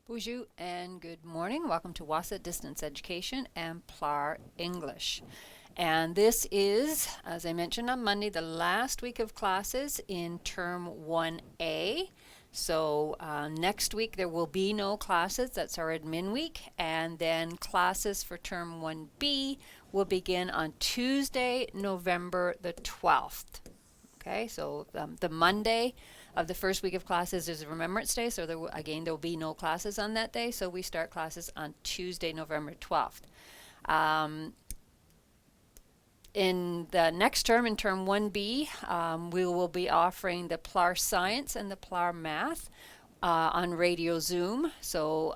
Bonjour and good morning. Welcome to WASA Distance Education and PLAR English. And this is, as I mentioned on Monday, the last week of classes in Term 1A. So next week there will be no classes. That's our admin week. And then classes for Term 1B will begin on Tuesday, November the 12th. Okay, so the Monday of the first week of classes is Remembrance Day, so there will be no classes on that day, so we start classes on Tuesday, November 12th. In the next term, in Term 1B, we will be offering the PLAR Science and the PLAR Math on Radio Zoom. So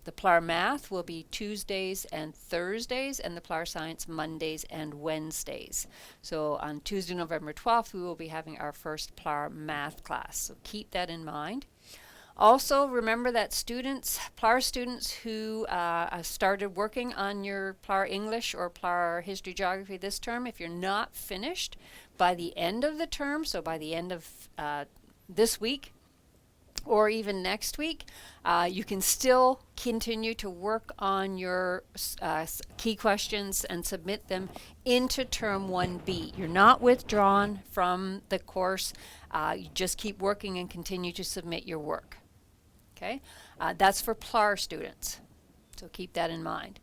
the PLAR Math will be Tuesdays and Thursdays, and the PLAR Science Mondays and Wednesdays. So on Tuesday, November 12th, we will be having our first PLAR Math class. So keep that in mind. Also, remember that PLAR students who started working on your PLAR English or PLAR History Geography this term, if you're not finished by the end of the term, so by the end of this week, or even next week, you can still continue to work on your key questions and submit them into Term 1B. You're not withdrawn from the course. You just keep working and continue to submit your work. Okay, that's for PLAR students, so keep that in mind.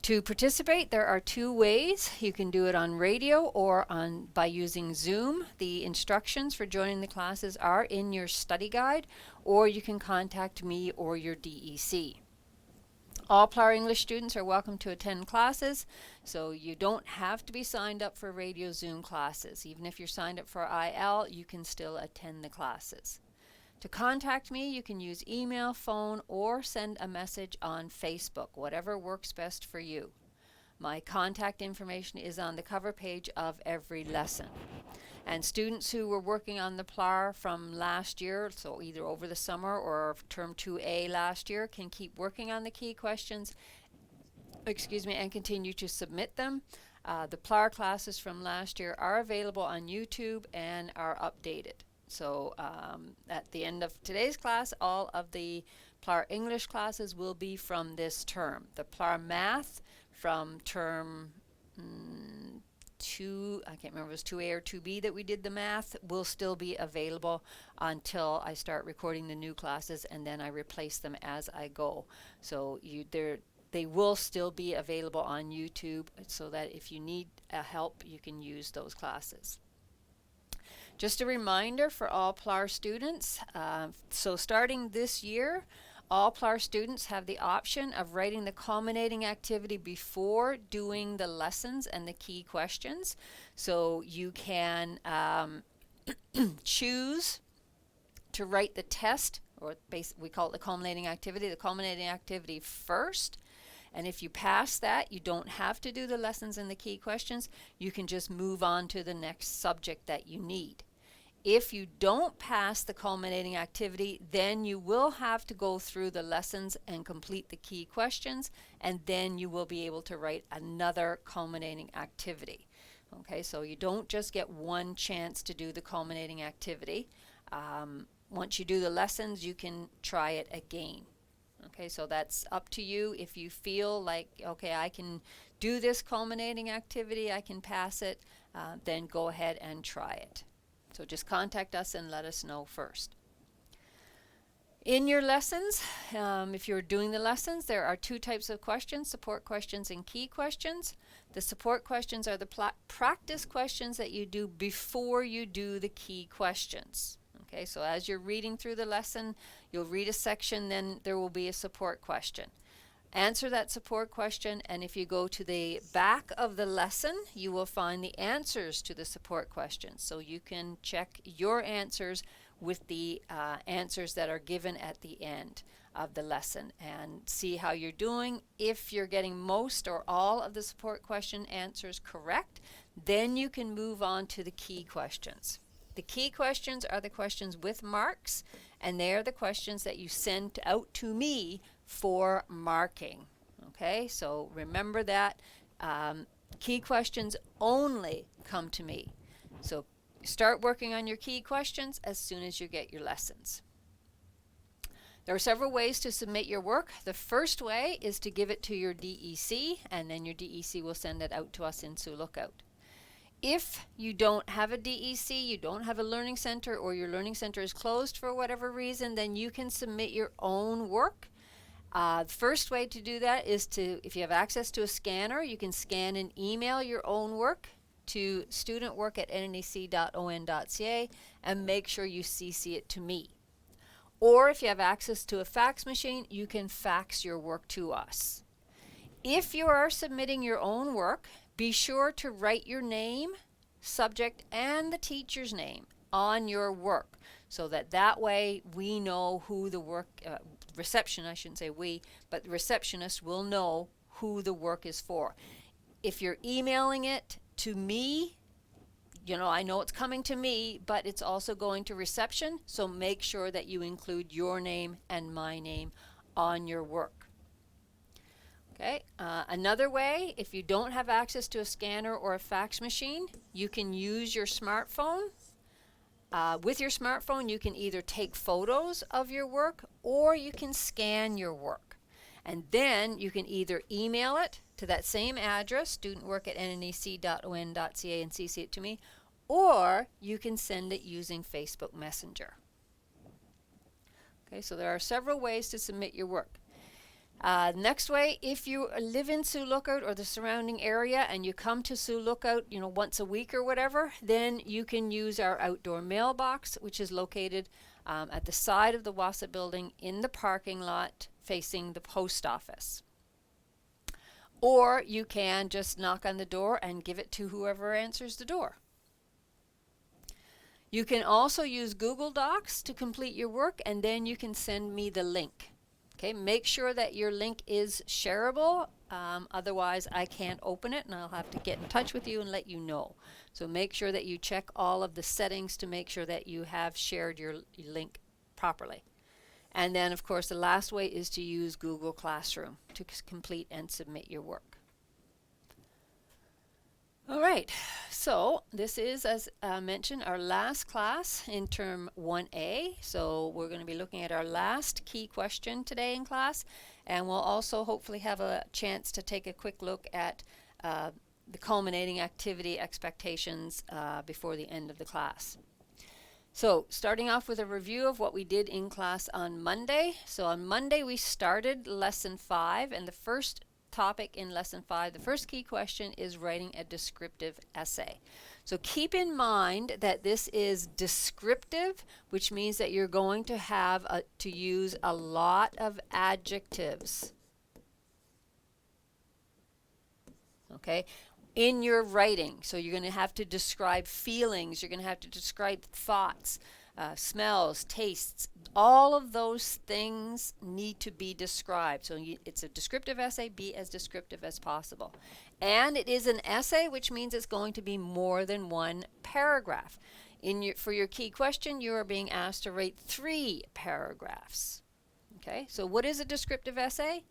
To participate, there are two ways. You can do it on radio or by using Zoom. The instructions for joining the classes are in your study guide, or you can contact me or your DEC. All PLAR English students are welcome to attend classes, so you don't have to be signed up for radio Zoom classes. Even if you're signed up for IL, you can still attend the classes. To contact me, you can use email, phone, or send a message on Facebook, whatever works best for you. My contact information is on the cover page of every lesson. And students who were working on the PLAR from last year, so either over the summer or Term 2A last year, can keep working on the key questions, and continue to submit them. The PLAR classes from last year are available on YouTube and are updated. So at the end of today's class, all of the PLAR English classes will be from this term. The PLAR Math from Term 2, I can't remember if it was 2A or 2B that we did the math, will still be available until I start recording the new classes, and then I replace them as I go. So they will still be available on YouTube, so that if you need help, you can use those classes. Just a reminder for all PLAR students, so starting this year, all PLAR students have the option of writing the culminating activity before doing the lessons and the key questions. So you can choose to write the test, or we call it the culminating activity first. And if you pass that, you don't have to do the lessons and the key questions. You can just move on to the next subject that you need. If you don't pass the culminating activity, then you will have to go through the lessons and complete the key questions, and then you will be able to write another culminating activity. Okay, so you don't just get one chance to do the culminating activity. Once you do the lessons, you can try it again. Okay, so that's up to you. If you feel like, okay, I can do this culminating activity, I can pass it, then go ahead and try it. So just contact us and let us know first. In your lessons, if you're doing the lessons, there are two types of questions: support questions and key questions. The support questions are the practice questions that you do before you do the key questions. Okay, so as you're reading through the lesson, you'll read a section, then there will be a support question. Answer that support question, and if you go to the back of the lesson, you will find the answers to the support questions. So you can check your answers with the answers that are given at the end of the lesson and see how you're doing. If you're getting most or all of the support question answers correct, then you can move on to the key questions. The key questions are the questions with marks, and they are the questions that you send out to me for marking. Okay, so remember that key questions only come to me. So start working on your key questions as soon as you get your lessons. There are several ways to submit your work. The first way is to give it to your DEC, and then your DEC will send it out to us in Sioux Lookout. If you don't have a DEC, you don't have a learning center, or your learning center is closed for whatever reason, then you can submit your own work. The first way to do that is if you have access to a scanner, you can scan and email your own work to studentwork@nnec.on.ca and make sure you CC it to me. Or if you have access to a fax machine, you can fax your work to us. If you are submitting your own work, be sure to write your name, subject, and the teacher's name on your work, so that way we know who the reception, I shouldn't say we, but the receptionist will know who the work is for. If you're emailing it to me, I know it's coming to me, but it's also going to reception, so make sure that you include your name and my name on your work. Okay, another way, if you don't have access to a scanner or a fax machine, you can use your smartphone. With your smartphone, you can either take photos of your work or you can scan your work. And then you can either email it to that same address, studentwork@nnec.on.ca, and CC it to me, or you can send it using Facebook Messenger. Okay, so there are several ways to submit your work. Next way, if you live in Sioux Lookout or the surrounding area and you come to Sioux Lookout, once a week or whatever, then you can use our outdoor mailbox, which is located at the side of the WASA building in the parking lot facing the post office. Or you can just knock on the door and give it to whoever answers the door. You can also use Google Docs to complete your work, and then you can send me the link. Okay, make sure that your link is shareable, otherwise I can't open it and I'll have to get in touch with you and let you know. So make sure that you check all of the settings to make sure that you have shared your link properly. And then of course the last way is to use Google Classroom to complete and submit your work. All right, so this is, as mentioned, our last class in term 1A. So we're going to be looking at our last key question today in class, and we'll also hopefully have a chance to take a quick look at the culminating activity expectations before the end of the class. So starting off with a review of what we did in class on Monday. So on Monday we started lesson 5, and the first topic in lesson 5, the first key question is writing a descriptive essay. So keep in mind that this is descriptive, which means that you're going to have to use a lot of adjectives. Okay, in your writing. So you're going to have to describe feelings, you're going to have to describe thoughts, smells, tastes. All of those things need to be described. So it's a descriptive essay. Be as descriptive as possible. And it is an essay, which means it's going to be more than one paragraph. For your key question, you are being asked to write 3 paragraphs. Okay, so what is a descriptive essay?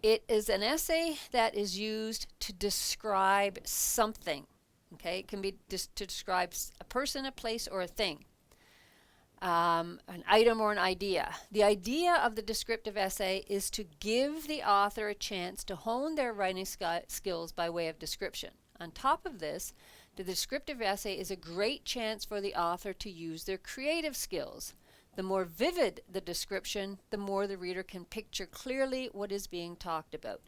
It is an essay that is used to describe something. Okay, it can be to describe a person, a place, or a thing. An item or an idea. The idea of the descriptive essay is to give the author a chance to hone their writing skills by way of description. On top of this, the descriptive essay is a great chance for the author to use their creative skills. The more vivid the description, the more the reader can picture clearly what is being talked about.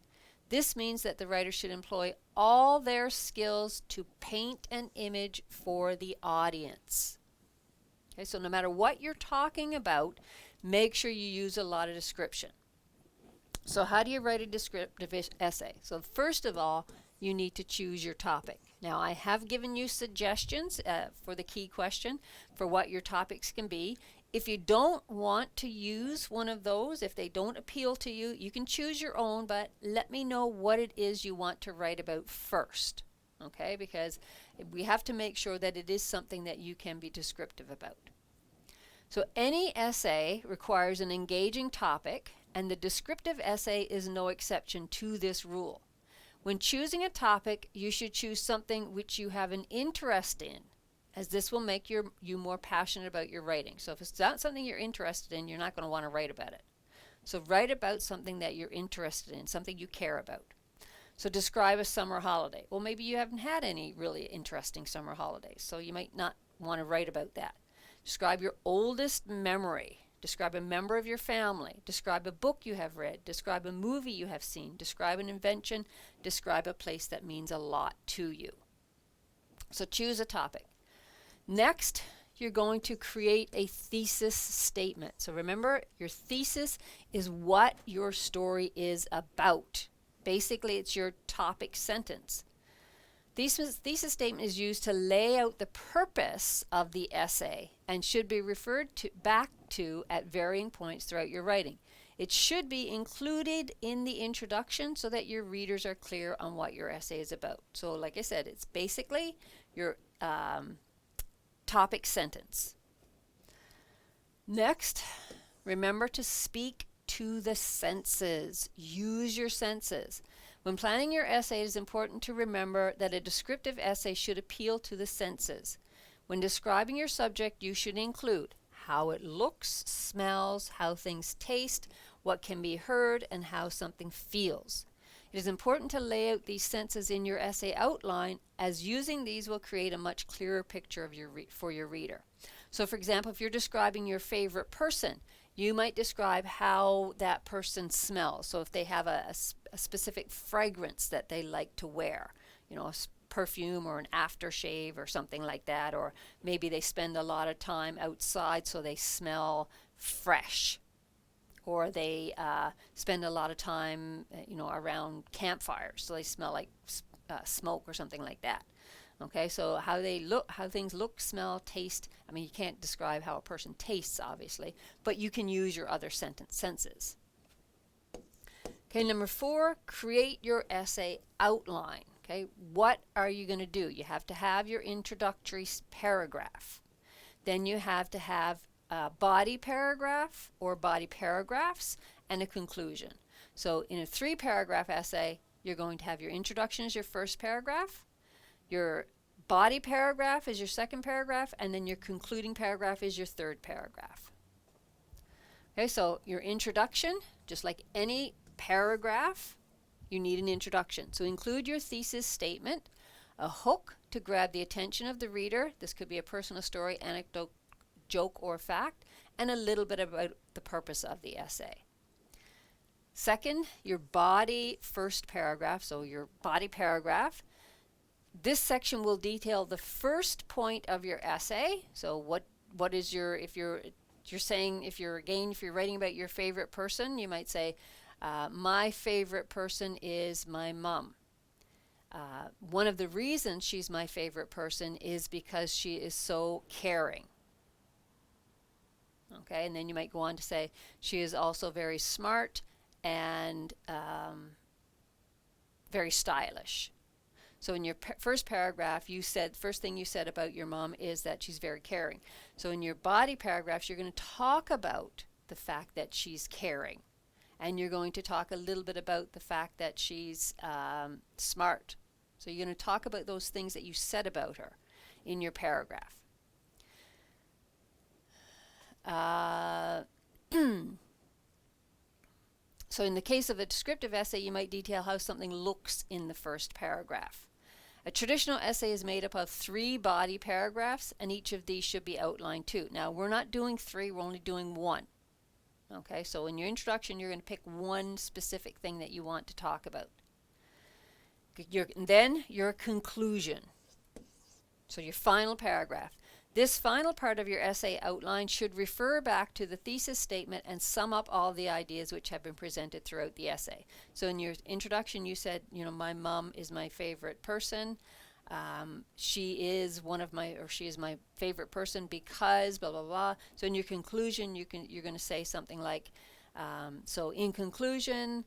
This means that the writer should employ all their skills to paint an image for the audience. Okay, so no matter what you're talking about, make sure you use a lot of description. So how do you write a descriptive essay? So first of all, you need to choose your topic. Now I have given you suggestions for the key question for what your topics can be. If you don't want to use one of those, if they don't appeal to you, you can choose your own, but let me know what it is you want to write about first. Okay, because we have to make sure that it is something that you can be descriptive about. So any essay requires an engaging topic, and the descriptive essay is no exception to this rule. When choosing a topic, you should choose something which you have an interest in, as this will make you more passionate about your writing. So if it's not something you're interested in, you're not going to want to write about it. So write about something that you're interested in, something you care about. So describe a summer holiday. Well, maybe you haven't had any really interesting summer holidays, so you might not want to write about that. Describe your oldest memory. Describe a member of your family. Describe a book you have read. Describe a movie you have seen. Describe an invention. Describe a place that means a lot to you. So choose a topic. Next, you're going to create a thesis statement. So remember, your thesis is what your story is about. Basically, it's your topic sentence. Thesis statement is used to lay out the purpose of the essay and should be referred back to at varying points throughout your writing. It should be included in the introduction so that your readers are clear on what your essay is about. So like I said, it's basically your topic sentence. Next, remember to speak to the senses. Use your senses. When planning your essay, it is important to remember that a descriptive essay should appeal to the senses. When describing your subject, you should include how it looks, smells, how things taste, what can be heard, and how something feels. It is important to lay out these senses in your essay outline, as using these will create a much clearer picture of for your reader. So for example, if you're describing your favorite person, you might describe how that person smells. So if they have a specific fragrance that they like to wear, you know, a perfume or an aftershave or something like that, or maybe they spend a lot of time outside so they smell fresh, or they spend a lot of time around campfires so they smell like smoke or something like that. Okay, so how they look, how things look, smell, taste. I mean, you can't describe how a person tastes, obviously, but you can use your other senses. Okay, number 4, create your essay outline. Okay, what are you going to do? You have to have your introductory paragraph. Then you have to have a body paragraph or body paragraphs and a conclusion. So in a 3-paragraph essay, you're going to have your introduction as your first paragraph, your body paragraph is your second paragraph, and then your concluding paragraph is your third paragraph. Okay, so your introduction, just like any paragraph, you need an introduction. So include your thesis statement, a hook to grab the attention of the reader. This could be a personal story, anecdote, joke, or fact, and a little bit about the purpose of the essay. Second, your body first paragraph, so your body paragraph. This section will detail the first point of your essay. So what is your, if you're writing about your favorite person, you might say, my favorite person is my mom. One of the reasons she's my favorite person is because she is so caring. Okay, and then you might go on to say, she is also very smart and very stylish. So in your first paragraph, you said, first thing you said about your mom is that she's very caring. So in your body paragraphs, you're going to talk about the fact that she's caring. And you're going to talk a little bit about the fact that she's smart. So you're going to talk about those things that you said about her in your paragraph. So in the case of a descriptive essay, you might detail how something looks in the first paragraph. A traditional essay is made up of 3 body paragraphs, and each of these should be outlined too. Now, we're not doing 3, we're only doing 1. Okay, so in your introduction, you're going to pick one specific thing that you want to talk about. Then your conclusion. So your final paragraph. This final part of your essay outline should refer back to the thesis statement and sum up all the ideas which have been presented throughout the essay. So in your introduction, you said, my mom is my favorite person. She is my favorite person because blah blah blah. So in your conclusion, you're going to say something like, so in conclusion,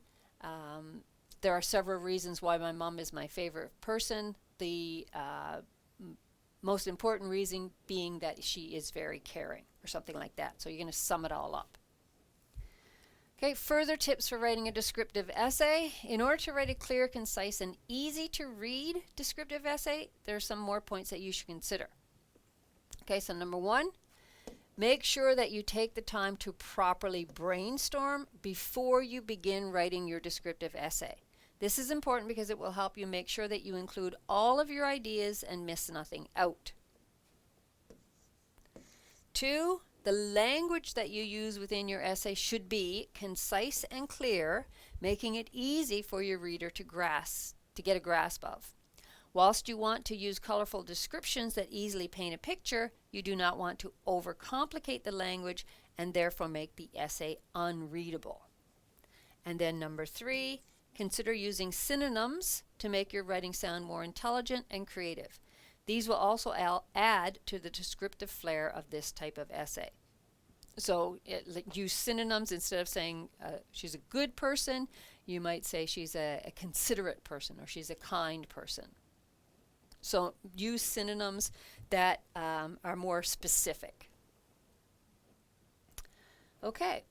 there are several reasons why my mom is my favorite person. The most important reason being that she is very caring, or something like that. So you're going to sum it all up. Okay, further tips for writing a descriptive essay. In order to write a clear, concise, and easy to read descriptive essay, there are some more points that you should consider. Okay, so number 1, Make sure that you take the time to properly brainstorm before you begin writing your descriptive essay. This is important because it will help you make sure that you include all of your ideas and miss nothing out. 2, the language that you use within your essay should be concise and clear, making it easy for your reader to get a grasp of. Whilst you want to use colorful descriptions that easily paint a picture, you do not want to overcomplicate the language and therefore make the essay unreadable. And then number 3, consider using synonyms to make your writing sound more intelligent and creative. These will also add to the descriptive flair of this type of essay. So use synonyms. Instead of saying she's a good person, you might say she's a considerate person or she's a kind person. So use synonyms that are more specific. Okay,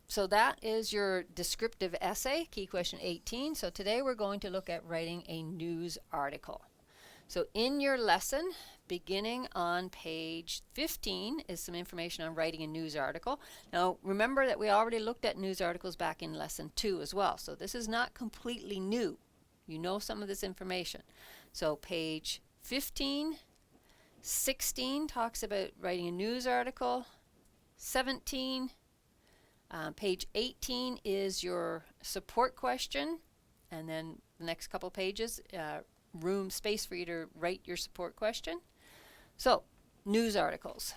so that is your descriptive essay, key question 18. So today we're going to look at writing a news article. So in your lesson, beginning on page 15 is some information on writing a news article. Now remember that we already looked at news articles back in lesson 2 as well, so this is not completely new. You know some of this information. So page 15, 16 talks about writing a news article. 17, page 18 is your support question, and then the next couple pages, space for you to write your support question. So, news articles.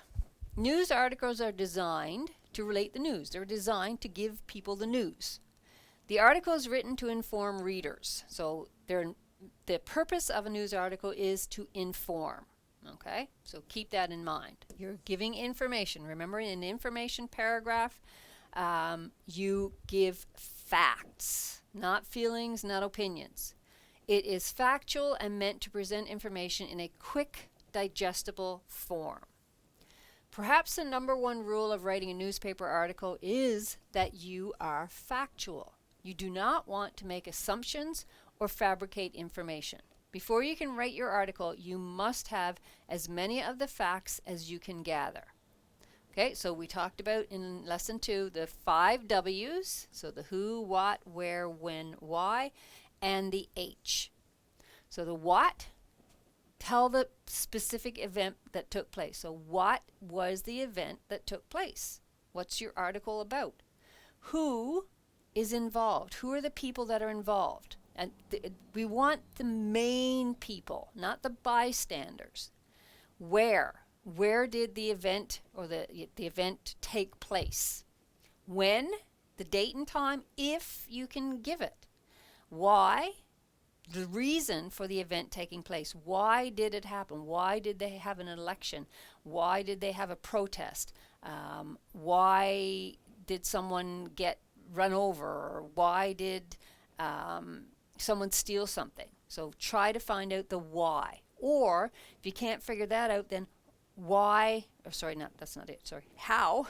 News articles are designed to relate the news. They're designed to give people the news. The article is written to inform readers. So the purpose of a news article is to inform. Okay, so keep that in mind. You're giving information. Remember, in an information paragraph, you give facts, not feelings, not opinions. It is factual and meant to present information in a quick, digestible form. Perhaps the number one rule of writing a newspaper article is that you are factual. You do not want to make assumptions or fabricate information. Before you can write your article, you must have as many of the facts as you can gather. Okay, so we talked about in lesson 2 the 5 W's, so the who, what, where, when, why, and the H. So the what, tell the specific event that took place. So what was the event that took place? What's your article about? Who is involved? Who are the people that are involved? And we want the main people, not the bystanders. Where did the event or the event take place? When, the date and time, if you can give it. Why? The reason for the event taking place. Why did it happen? Why did they have an election? Why did they have a protest? Why did someone get run over? Or why did someone steal something? So try to find out the why. Or if you can't figure that out, then why, that's not it, sorry, how.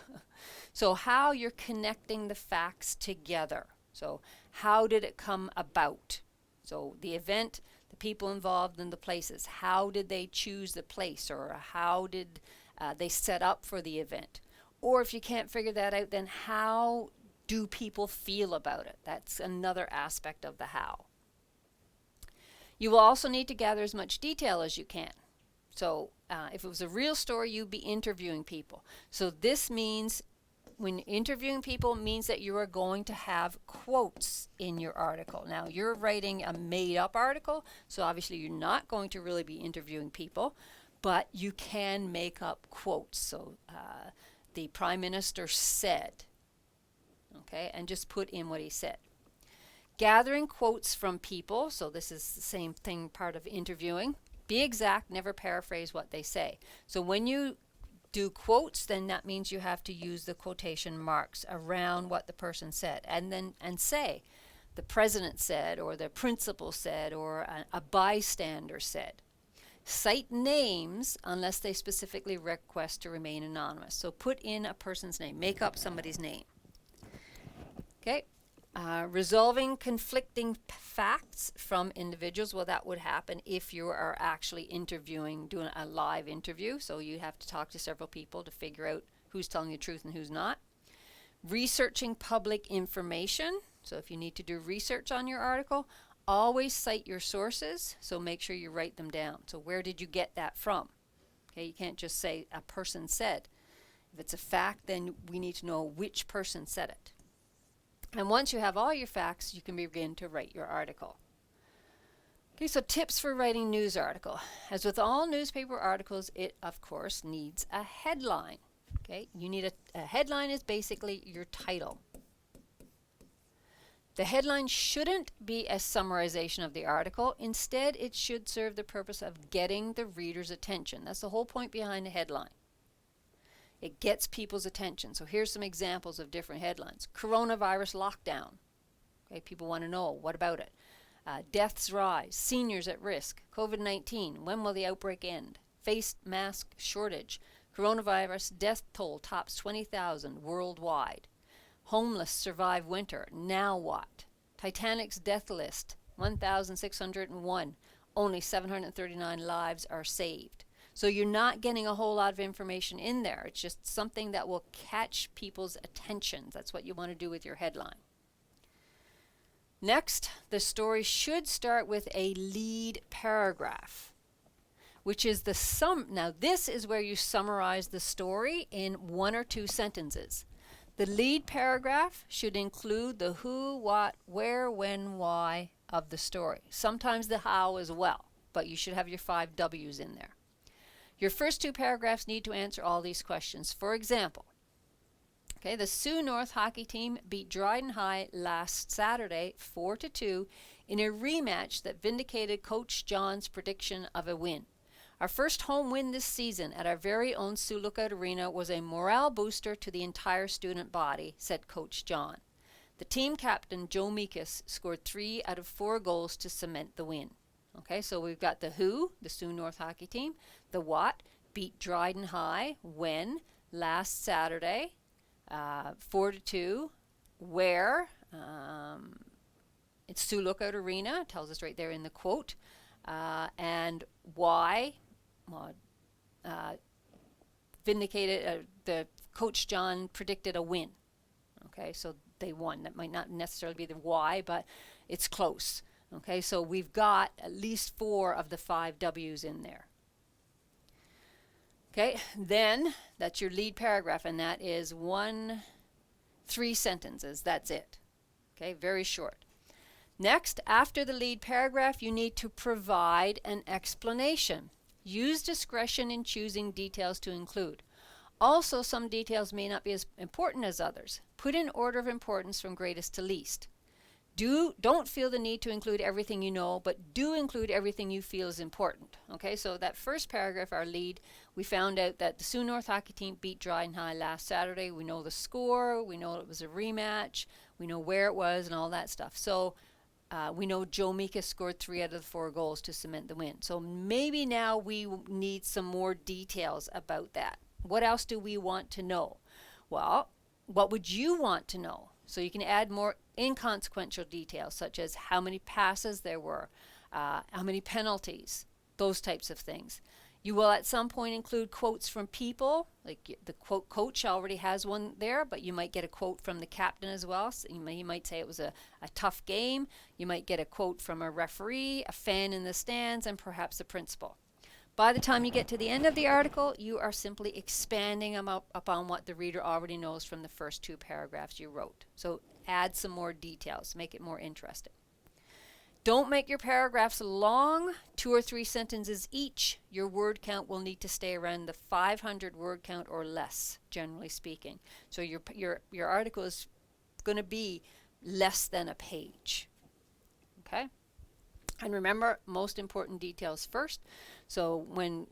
So how you're connecting the facts together. So how did it come about? So the event, the people involved, and the places. How did they choose the place, or how did they set up for the event? Or if you can't figure that out, then how do people feel about it? That's another aspect of the how. You will also need to gather as much detail as you can. So if it was a real story, you'd be interviewing people. So this means, when interviewing people, means that you are going to have quotes in your article. Now, you're writing a made-up article, so obviously you're not going to really be interviewing people, but you can make up quotes. So the Prime Minister said, okay, and just put in what he said. Gathering quotes from people, so this is the same thing, part of interviewing. Be exact, never paraphrase what they say. So when you do quotes, then that means you have to use the quotation marks around what the person said, and say the president said, or the principal said, or a bystander said. Cite names unless they specifically request to remain anonymous. So put in a person's name, make up somebody's name. Okay, resolving conflicting facts from individuals. Well, that would happen if you are actually interviewing, doing a live interview. So you have to talk to several people to figure out who's telling the truth and who's not. Researching public information. So if you need to do research on your article, always cite your sources. So make sure you write them down. So where did you get that from? Okay, you can't just say a person said. If it's a fact, then we need to know which person said it. And once you have all your facts, you can begin to write your article. Okay, so tips for writing news article. As with all newspaper articles, it of course needs a headline. Okay, you need a headline is basically your title. The headline shouldn't be a summarization of the article. Instead, it should serve the purpose of getting the reader's attention. That's the whole point behind the headline. It gets people's attention. So here's some examples of different headlines. Coronavirus lockdown. Okay, people want to know, what about it? Deaths rise. Seniors at risk. COVID-19. When will the outbreak end? Face mask shortage. Coronavirus death toll tops 20,000 worldwide. Homeless survive winter. Now what? Titanic's death list. 1,601. Only 739 lives are saved. So you're not getting a whole lot of information in there. It's just something that will catch people's attention. That's what you want to do with your headline. Next, the story should start with a lead paragraph, which is the sum. Now this is where you summarize the story in 1 or 2 sentences. The lead paragraph should include the who, what, where, when, why of the story. Sometimes the how as well, but you should have your 5 W's in there. Your first 2 paragraphs need to answer all these questions. For example, okay, the Sioux North hockey team beat Dryden High last Saturday 4-2 in a rematch that vindicated Coach John's prediction of a win. Our first home win this season at our very own Sioux Lookout Arena was a morale booster to the entire student body, said Coach John. The team captain, Joe Meekus, scored 3 out of 4 goals to cement the win. Okay, so we've got the who, the Sioux North hockey team, the what, beat Dryden High, when, last Saturday, 4-2, where, it's Sioux Lookout Arena, tells us right there in the quote, and why, vindicated, the Coach John predicted a win. Okay, so they won. That might not necessarily be the why, but it's close. Okay, so we've got at least 4 of the 5 W's in there. Okay, then that's your lead paragraph, and that is 3 sentences. That's it. Okay, very short. Next, after the lead paragraph, you need to provide an explanation. Use discretion in choosing details to include. Also, some details may not be as important as others. Put in order of importance from greatest to least. Don't feel the need to include everything you know, but do include everything you feel is important. Okay, so that first paragraph, our lead, we found out that the Sioux North hockey team beat Dryden High last Saturday. We know the score, we know it was a rematch, we know where it was and all that stuff. So we know Joe Meekus scored 3 out of the 4 goals to cement the win. So maybe now we need some more details about that. What else do we want to know? Well, what would you want to know? So you can add more inconsequential details, such as how many passes there were, how many penalties, those types of things. You will at some point include quotes from people, like the quote coach already has one there, but you might get a quote from the captain as well. So he might say it was a tough game. You might get a quote from a referee, a fan in the stands, and perhaps the principal. By the time you get to the end of the article, you are simply expanding upon what the reader already knows from the first 2 paragraphs you wrote. So add some more details, make it more interesting. Don't make your paragraphs long, 2 or 3 sentences each. Your word count will need to stay around the 500 word count or less, generally speaking. So your article is going to be less than a page. Okay? And remember, most important details first. So when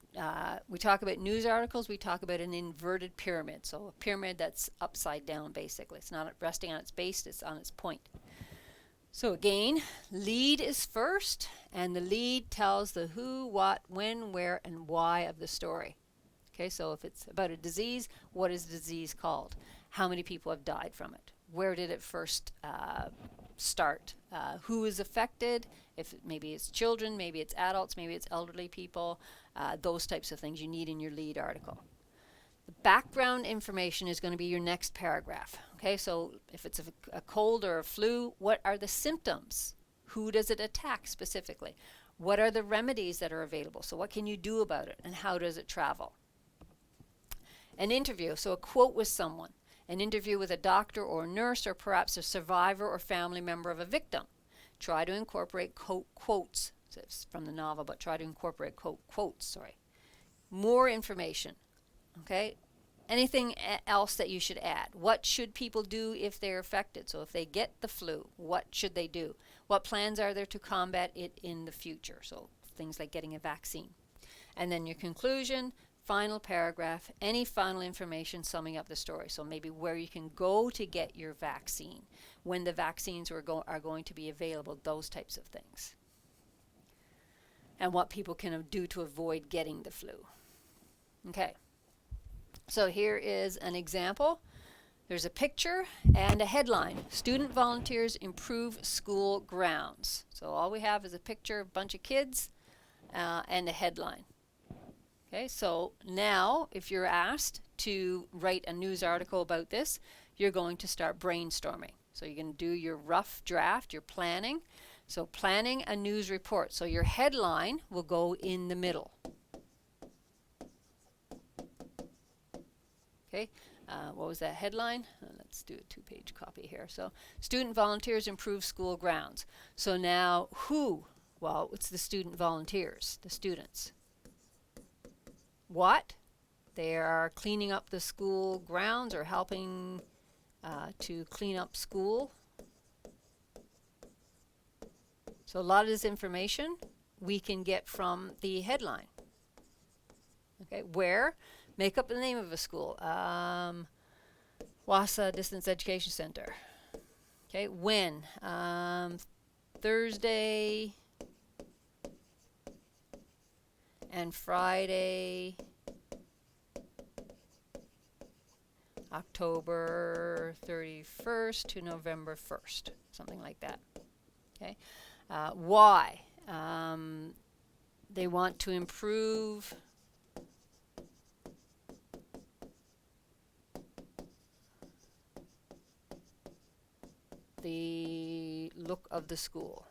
we talk about news articles, we talk about an inverted pyramid. So a pyramid that's upside down, basically. It's not resting on its base, it's on its point. So again, lead is first, and the lead tells the who, what, when, where, and why of the story. Okay, so if it's about a disease, what is the disease called? How many people have died from it? Where did it first start. Who is affected, if maybe it's children, maybe it's adults, maybe it's elderly people, those types of things you need in your lead article. The background information is going to be your next paragraph. Okay, so if it's a cold or a flu, what are the symptoms? Who does it attack specifically? What are the remedies that are available? So what can you do about it, and how does it travel? An interview, so a quote with someone. An interview with a doctor or a nurse, or perhaps a survivor or family member of a victim. Try to incorporate quotes. So it's from the novel, but try to incorporate quotes. More information. Okay, anything else that you should add? What should people do if they're affected? So if they get the flu, what should they do? What plans are there to combat it in the future? So things like getting a vaccine. And then your conclusion, final paragraph, any final information summing up the story. So maybe where you can go to get your vaccine, when the vaccines are going to be available, those types of things. And what people can do to avoid getting the flu. Okay. So here is an example. There's a picture and a headline. Student volunteers improve school grounds. So all we have is a picture of a bunch of kids and a headline. Okay, so now if you're asked to write a news article about this, you're going to start brainstorming. So you're going to do your rough draft, your planning. So planning a news report. So your headline will go in the middle. Okay, what was that headline? Let's do a 2-page copy here. So student volunteers improve school grounds. So now who? Well, it's the student volunteers, the students. What? They are cleaning up the school grounds or helping to clean up school. So a lot of this information we can get from the headline. Okay, where? Make up the name of a school. Wassa Distance Education Center. Okay, when? Thursday and Friday, October 31st to November 1st, something like that. Okay, why? They want to improve the look of the school.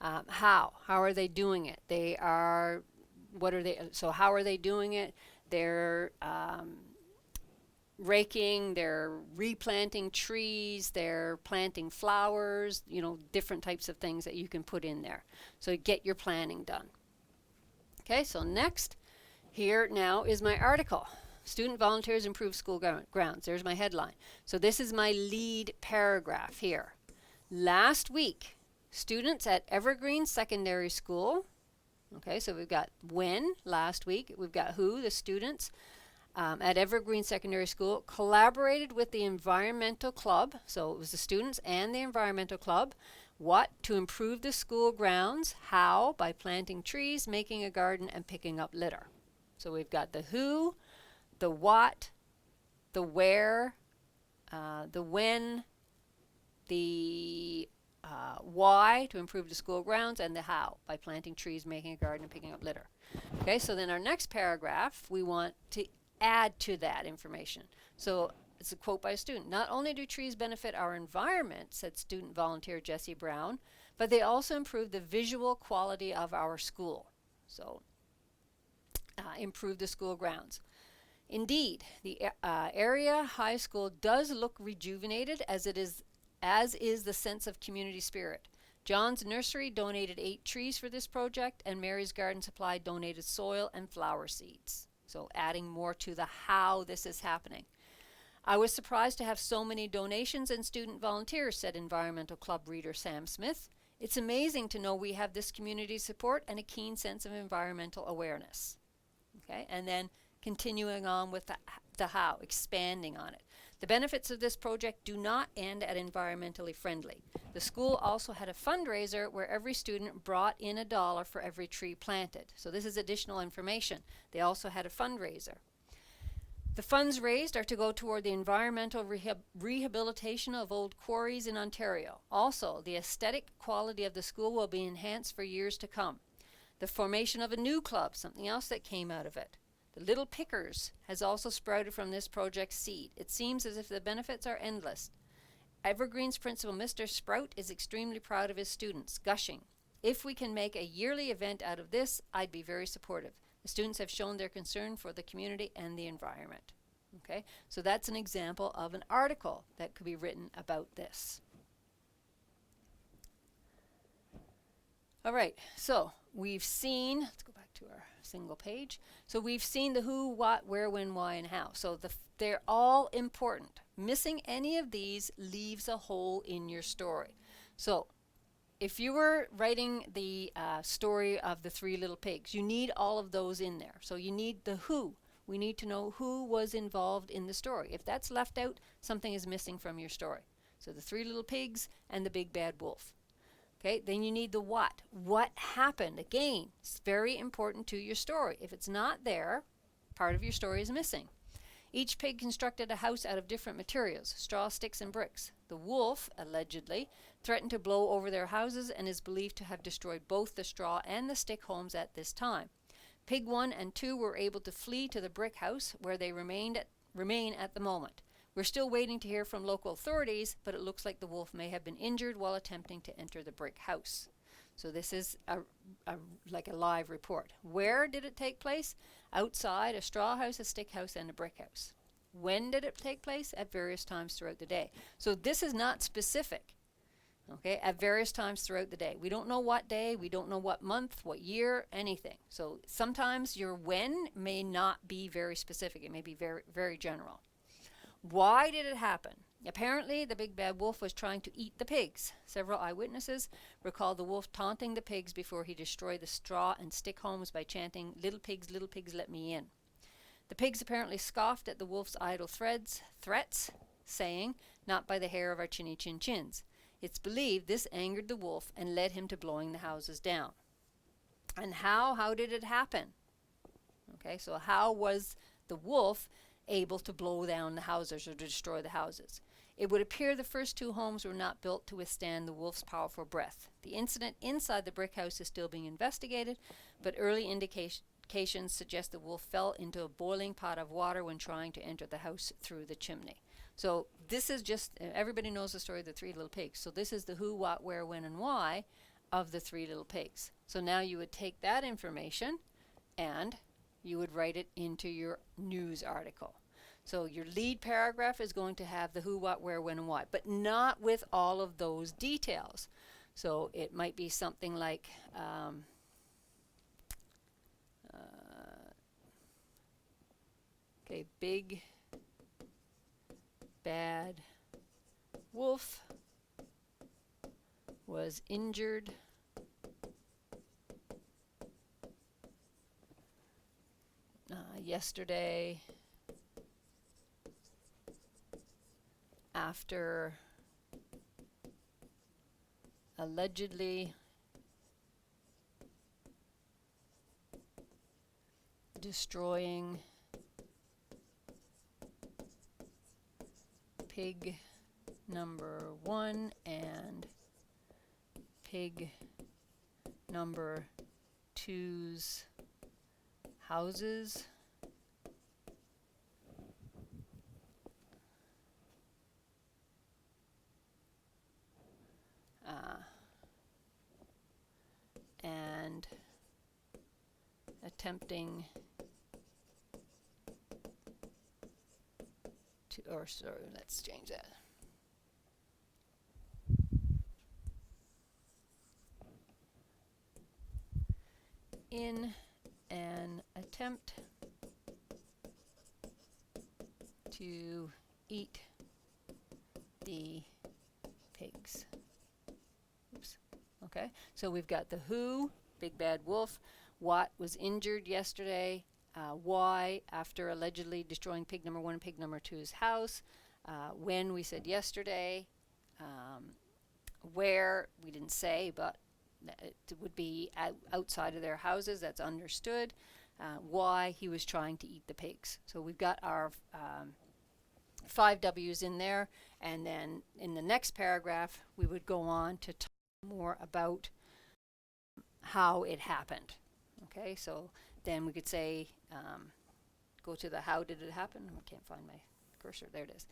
How are they doing it? So how are they doing it? They're raking, they're replanting trees, they're planting flowers, different types of things that you can put in there. So get your planning done. Okay, so next, here now is my article. Student volunteers improve school grounds. There's my headline. So this is my lead paragraph here. Last week, students at Evergreen Secondary School. Okay, so we've got when, last week. We've got who, the students at Evergreen Secondary School collaborated with the Environmental Club. So it was the students and the Environmental Club. What? To improve the school grounds. How? By planting trees, making a garden, and picking up litter. So we've got the who, the what, the where, the when, the why, to improve the school grounds, and the how, by planting trees, making a garden, and picking up litter. Okay, so then our next paragraph, we want to add to that information. So it's a quote by a student. Not only do trees benefit our environment, said student volunteer Jessie Brown, but they also improve the visual quality of our school. So improve the school grounds. Indeed, the area high school does look rejuvenated, as is the sense of community spirit. John's Nursery donated 8 trees for this project, and Mary's Garden Supply donated soil and flower seeds. So adding more to the how this is happening. I was surprised to have so many donations and student volunteers, said Environmental Club reader Sam Smith. It's amazing to know we have this community support and a keen sense of environmental awareness. Okay, and then continuing on with the how, expanding on it. The benefits of this project do not end at environmentally friendly. The school also had a fundraiser where every student brought in $1 for every tree planted. So this is additional information. They also had a fundraiser. The funds raised are to go toward the environmental rehabilitation of old quarries in Ontario. Also, the aesthetic quality of the school will be enhanced for years to come. The formation of a new club, something else that came out of it. The Little Pickers has also sprouted from this project's seed. It seems as if the benefits are endless. Evergreen's principal, Mr. Sprout, is extremely proud of his students, gushing. If we can make a yearly event out of this, I'd be very supportive. The students have shown their concern for the community and the environment. Okay, so that's an example of an article that could be written about this. All right, so we've seen, let's go back to our single page. So we've seen the who, what, where, when, why, and how. So they're all important. Missing any of these leaves a hole in your story. So if you were writing the story of the Three Little Pigs, you need all of those in there. So you need the who. We need to know who was involved in the story. If that's left out, something is missing from your story. So the Three Little Pigs and the Big Bad Wolf. Okay, then you need the what. What happened? Again, it's very important to your story. If it's not there, part of your story is missing. Each pig constructed a house out of different materials, straw, sticks, and bricks. The wolf, allegedly, threatened to blow over their houses and is believed to have destroyed both the straw and the stick homes at this time. Pig 1 and 2 were able to flee to the brick house, where they remain at the moment. We're still waiting to hear from local authorities, but it looks like the wolf may have been injured while attempting to enter the brick house. So this is like a live report. Where did it take place? Outside, a straw house, a stick house, and a brick house. When did it take place? At various times throughout the day. So this is not specific. Okay, at various times throughout the day. We don't know what day, we don't know what month, what year, anything. So sometimes your when may not be very specific. It may be very, very general. Why did it happen? Apparently, the big bad wolf was trying to eat the pigs. Several eyewitnesses recall the wolf taunting the pigs before he destroyed the straw and stick homes by chanting, little pigs, let me in." The pigs apparently scoffed at the wolf's idle threats, saying, "Not by the hair of our chinny chin chins." It's believed this angered the wolf and led him to blowing the houses down. And how did it happen? Okay, so how was the wolf able to blow down the houses or to destroy the houses? It would appear the first two homes were not built to withstand the wolf's powerful breath. The incident inside the brick house is still being investigated, but early indications suggest the wolf fell into a boiling pot of water when trying to enter the house through the chimney. So this is just, everybody knows the story of the Three Little Pigs. So this is the who, what, where, when, and why of the Three Little Pigs. So now you would take that information and you would write it into your news article. So your lead paragraph is going to have the who, what, where, when, and why, but not with all of those details. So it might be something like, okay, big bad wolf was injured yesterday after allegedly destroying pig number 1 and pig number 2's houses. And attempting to, or sorry, let's change that. In an attempt to eat the pigs. Oops. Okay, so we've got the who, big bad wolf, what was injured yesterday, why after allegedly destroying pig number 1 and pig number 2's house, when we said yesterday, where we didn't say, but it would be outside of their houses, that's understood. why he was trying to eat the pigs. So we've got our 5 W's in there, and then in the next paragraph we would go on to talk more about how it happened. Okay, so then we could say, go to the how did it happen. I can't find my cursor. There it is.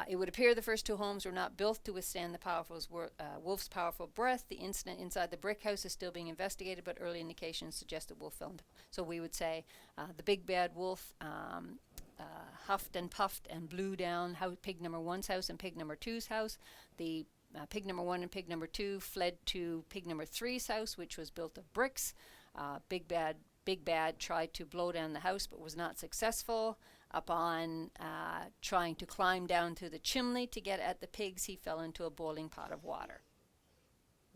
It would appear the first 2 homes were not built to withstand the wolf's powerful breath. The incident inside the brick house is still being investigated, but early indications suggest the wolf fell. So we would say the big bad wolf huffed and puffed and blew down pig number 1's house and pig number 2's house. The pig number 1 and pig number 2 fled to pig number 3's house, which was built of bricks. Big Bad tried to blow down the house but was not successful. Upon trying to climb down through the chimney to get at the pigs, he fell into a boiling pot of water.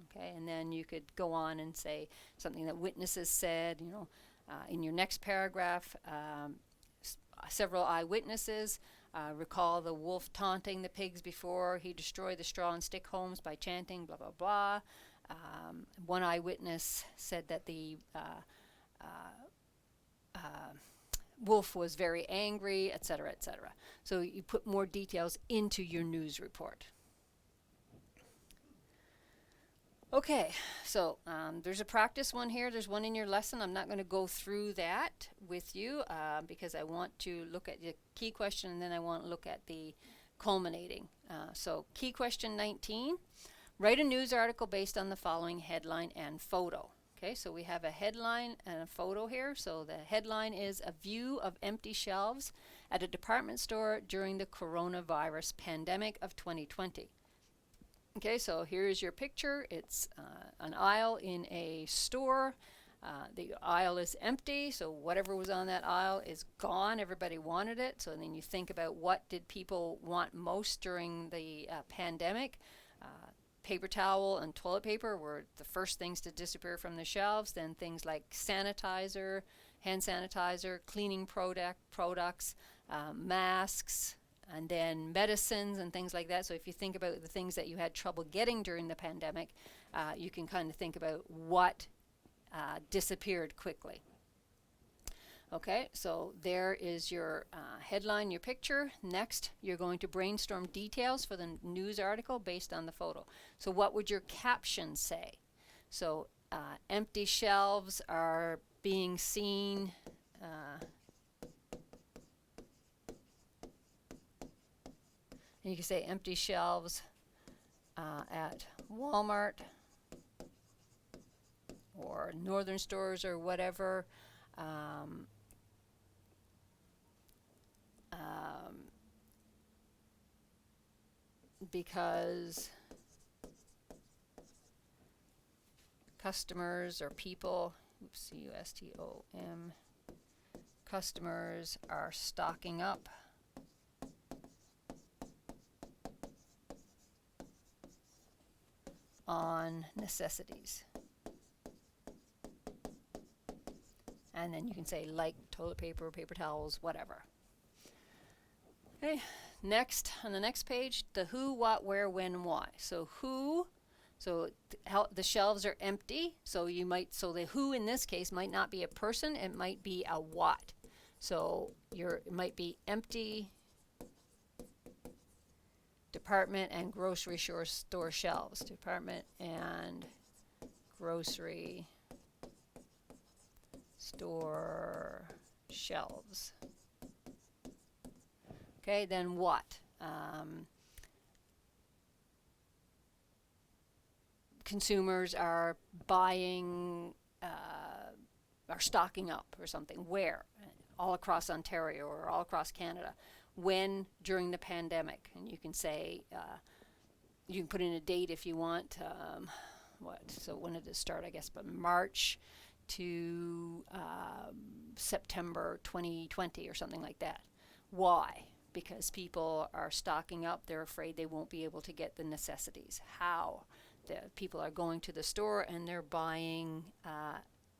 Okay, and then you could go on and say something that witnesses said. In your next paragraph, several eyewitnesses recall the wolf taunting the pigs before he destroyed the straw and stick homes by chanting blah blah blah. One eyewitness said that the wolf was very angry, etc., etc. So you put more details into your news report. Okay, so there's a practice one here. There's one in your lesson. I'm not going to go through that with you because I want to look at the key question and then I want to look at the culminating. So key question 19, write a news article based on the following headline and photo. Okay, so we have a headline and a photo here. So the headline is a view of empty shelves at a department store during the coronavirus pandemic of 2020. Okay, so here's your picture. It's an aisle in a store. The aisle is empty, so whatever was on that aisle is gone. Everybody wanted it. So then you think about what did people want most during the pandemic. Paper towel and toilet paper were the first things to disappear from the shelves. Then things like sanitizer, hand sanitizer, cleaning products, masks, and then medicines and things like that. So if you think about the things that you had trouble getting during the pandemic, you can kind of think about what disappeared quickly. Okay, so there is your headline, your picture. Next, you're going to brainstorm details for the news article based on the photo. So what would your caption say? So empty shelves are being seen. You can say empty shelves at Walmart or Northern stores or whatever. Because customers or people, C-U-S-T-O-M, customers are stocking up on necessities. And then you can say like toilet paper, paper towels, whatever. Okay, next, on the next page, the who, what, where, when, why. So who, so the shelves are empty, so the who in this case might not be a person, it might be a what. So it might be empty department and grocery store shelves. Department and grocery store shelves. Okay, then what? Consumers are buying, are stocking up or something. Where? All across Ontario or all across Canada. When? During the pandemic. And you can say, you can put in a date if you want. So when did it start? I guess, but March to September 2020 or something like that. Why? Because people are stocking up. They're afraid they won't be able to get the necessities. How? The people are going to the store and they're buying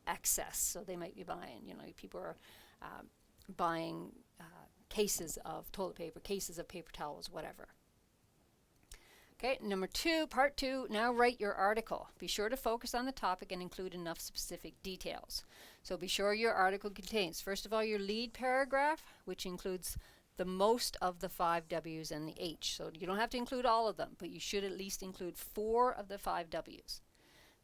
excess. So they might be buying, people are buying cases of toilet paper, cases of paper towels, whatever. Okay, number 2, part 2, now write your article. Be sure to focus on the topic and include enough specific details. So be sure your article contains, first of all, your lead paragraph, which includes the most of the 5 W's and the H. So you don't have to include all of them, but you should at least include 4 of the 5 W's.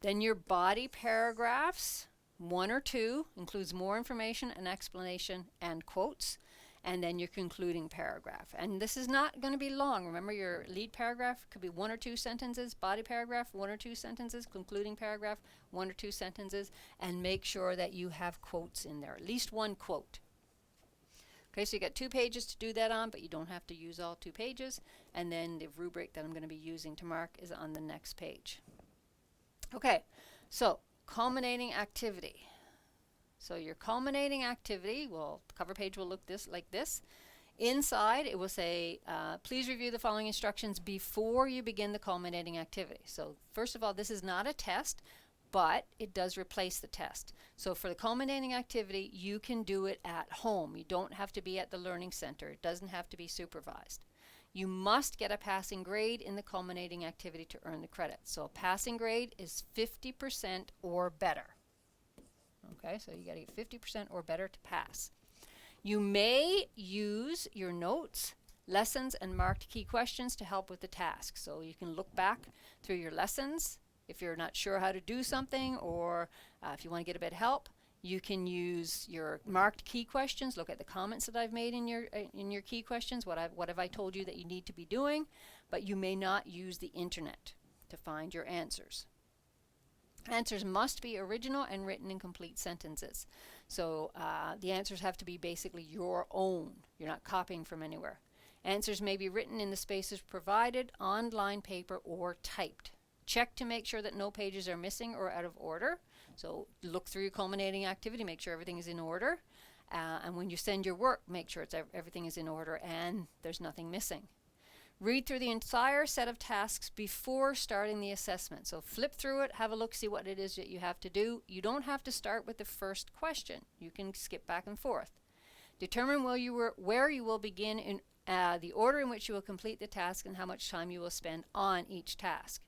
Then your body paragraphs, 1 or 2, includes more information, an explanation, and quotes. And then your concluding paragraph. And this is not going to be long. Remember, your lead paragraph could be 1 or 2 sentences, body paragraph, 1 or 2 sentences, concluding paragraph, 1 or 2 sentences, and make sure that you have quotes in there, at least 1 quote. Okay, so you got 2 pages to do that on, but you don't have to use all 2 pages. And then the rubric that I'm going to be using to mark is on the next page. Okay, so culminating activity. So your culminating activity, well, the cover page will look like this. Inside, it will say, please review the following instructions before you begin the culminating activity. So first of all, this is not a test, but it does replace the test. So for the culminating activity, you can do it at home. You don't have to be at the learning center. It doesn't have to be supervised. You must get a passing grade in the culminating activity to earn the credit. So a passing grade is 50% or better. Okay, so you got to get 50% or better to pass. You may use your notes, lessons, and marked key questions to help with the task. So you can look back through your lessons if you're not sure how to do something, or if you want to get a bit of help. You can use your marked key questions. Look at the comments that I've made in your key questions. What have I told you that you need to be doing? But you may not use the internet to find your answers. Answers must be original and written in complete sentences. So the answers have to be basically your own. You're not copying from anywhere. Answers may be written in the spaces provided, on line paper, or typed. Check to make sure that no pages are missing or out of order. So look through your culminating activity, make sure everything is in order. And when you send your work, make sure everything is in order and there's nothing missing. Read through the entire set of tasks before starting the assessment. So flip through it, have a look, see what it is that you have to do. You don't have to start with the first question. You can skip back and forth. Determine where you will begin in the order in which you will complete the task and how much time you will spend on each task.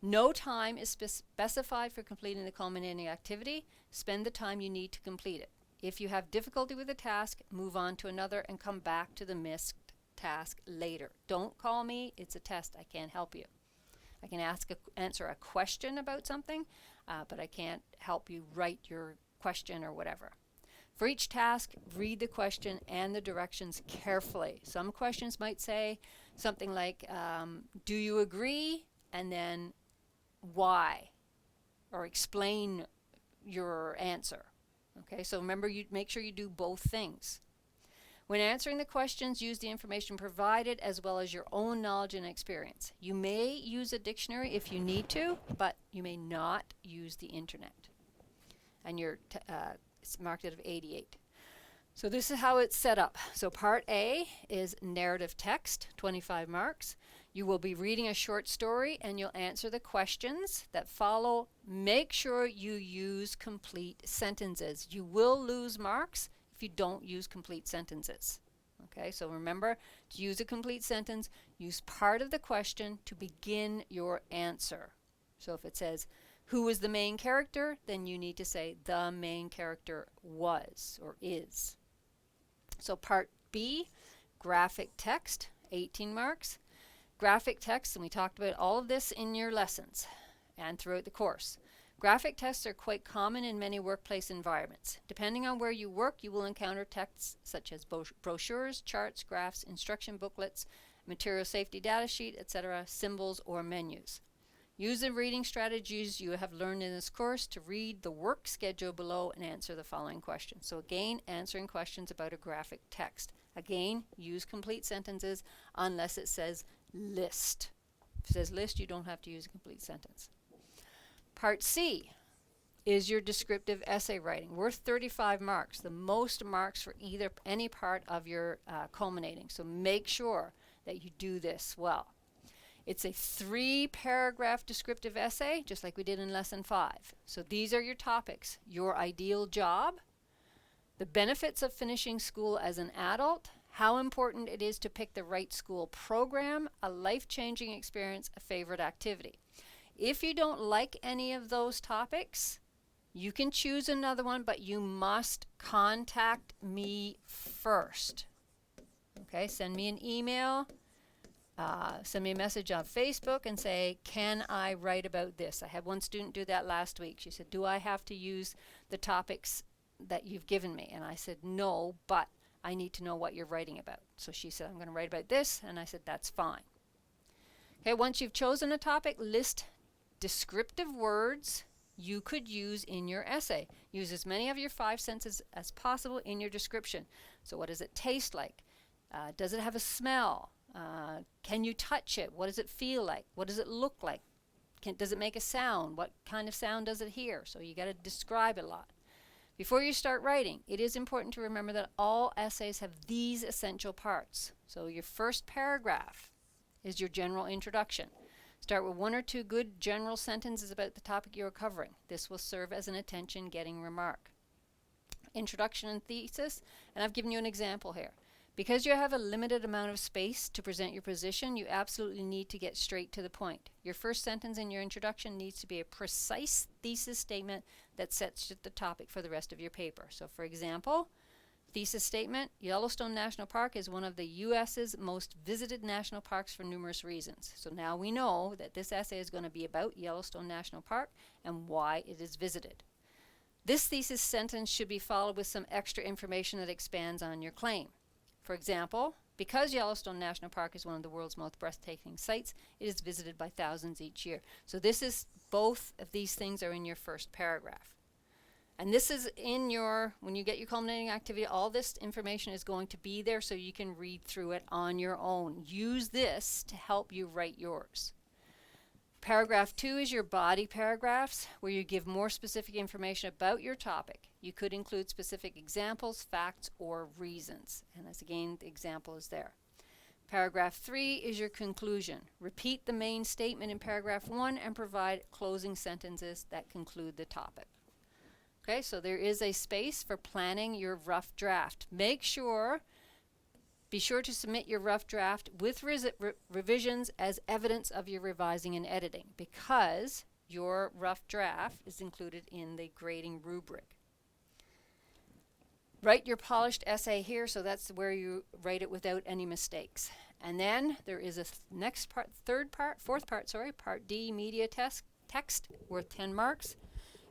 No time is specified for completing the culminating activity. Spend the time you need to complete it. If you have difficulty with a task, move on to another and come back to the missed task later. Don't call me. It's a test. I can't help you. I can answer a question about something, but I can't help you write your question or whatever. For each task, read the question and the directions carefully. Some questions might say something like, do you agree? And then why? Or explain your answer. Okay, so remember, you make sure you do both things. When answering the questions, use the information provided as well as your own knowledge and experience. You may use a dictionary if you need to, but you may not use the internet. And it's marked out of 88. So this is how it's set up. So part A is narrative text, 25 marks. You will be reading a short story and you'll answer the questions that follow. Make sure you use complete sentences. You will lose marks if you don't use complete sentences. Okay, so remember to use a complete sentence, use part of the question to begin your answer. So if it says, who is the main character? Then you need to say the main character was or is. So part B, graphic text, 18 marks. Graphic text, and we talked about all of this in your lessons and throughout the course. Graphic texts are quite common in many workplace environments. Depending on where you work, you will encounter texts such as brochures, charts, graphs, instruction booklets, material safety data sheet, etc., symbols, or menus. Use the reading strategies you have learned in this course to read the work schedule below and answer the following questions. So again, answering questions about a graphic text. Again, use complete sentences unless it says list. If it says list, you don't have to use a complete sentence. Part C is your descriptive essay writing, worth 35 marks, the most marks for any part of your culminating. So make sure that you do this well. It's a 3-paragraph descriptive essay, just like we did in lesson 5. So these are your topics: your ideal job, the benefits of finishing school as an adult, how important it is to pick the right school program, a life-changing experience, a favorite activity. If you don't like any of those topics, you can choose another one, but you must contact me first. Okay, send me an email, send me a message on Facebook and say, can I write about this? I had one student do that last week. She said, do I have to use the topics that you've given me? And I said, no, but I need to know what you're writing about. So she said, I'm going to write about this, and I said, that's fine. Okay, once you've chosen a topic, list descriptive words you could use in your essay. Use as many of your 5 senses as possible in your description. So what does it taste like? Does it have a smell? Can you touch it? What does it feel like? What does it look like? Does it make a sound? What kind of sound does it hear? So you got to describe it a lot. Before you start writing, it is important to remember that all essays have these essential parts. So your first paragraph is your general introduction. Start with 1 or 2 good general sentences about the topic you are covering. This will serve as an attention-getting remark. Introduction and thesis, and I've given you an example here. Because you have a limited amount of space to present your position, you absolutely need to get straight to the point. Your first sentence in your introduction needs to be a precise thesis statement that sets the topic for the rest of your paper. So for example, thesis statement, Yellowstone National Park is one of the U.S.'s most visited national parks for numerous reasons. So now we know that this essay is going to be about Yellowstone National Park and why it is visited. This thesis sentence should be followed with some extra information that expands on your claim. For example, because Yellowstone National Park is one of the world's most breathtaking sites, it is visited by thousands each year. So this is, both of these things are in your first paragraph. And this is in your, when you get your culminating activity, all this information is going to be there so you can read through it on your own. Use this to help you write yours. Paragraph 2 is your body paragraphs, where you give more specific information about your topic. You could include specific examples, facts, or reasons. And as again, the example is there. Paragraph 3 is your conclusion. Repeat the main statement in paragraph 1 and provide closing sentences that conclude the topic. Okay, so there is a space for planning your rough draft. Be sure to submit your rough draft with revisions as evidence of your revising and editing, because your rough draft is included in the grading rubric. Write your polished essay here, so that's where you write it without any mistakes. And then there is a fourth part, part D, media text worth 10 marks.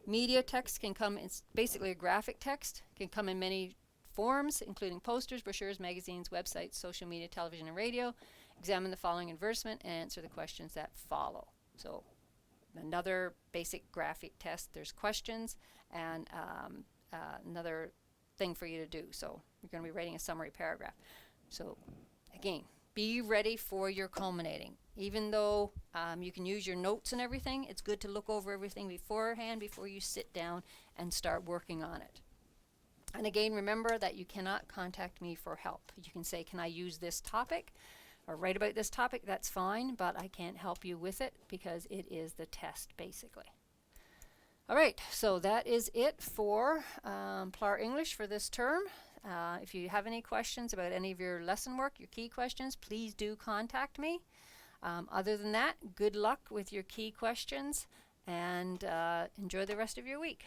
Media text can come, it's basically a graphic text, can come in many forms, including posters, brochures, magazines, websites, social media, television, and radio. Examine the following advertisement and answer the questions that follow. So another basic graphic test, there's questions and another thing for you to do. So you're going to be writing a summary paragraph. So again, be ready for your culminating. Even though you can use your notes and everything, it's good to look over everything beforehand before you sit down and start working on it. And again, remember that you cannot contact me for help. You can say, can I use this topic or write about this topic? That's fine, but I can't help you with it because it is the test, basically. All right, so that is it for PLAR English for this term. If you have any questions about any of your lesson work, your key questions, please do contact me. Other than that, good luck with your key questions and enjoy the rest of your week.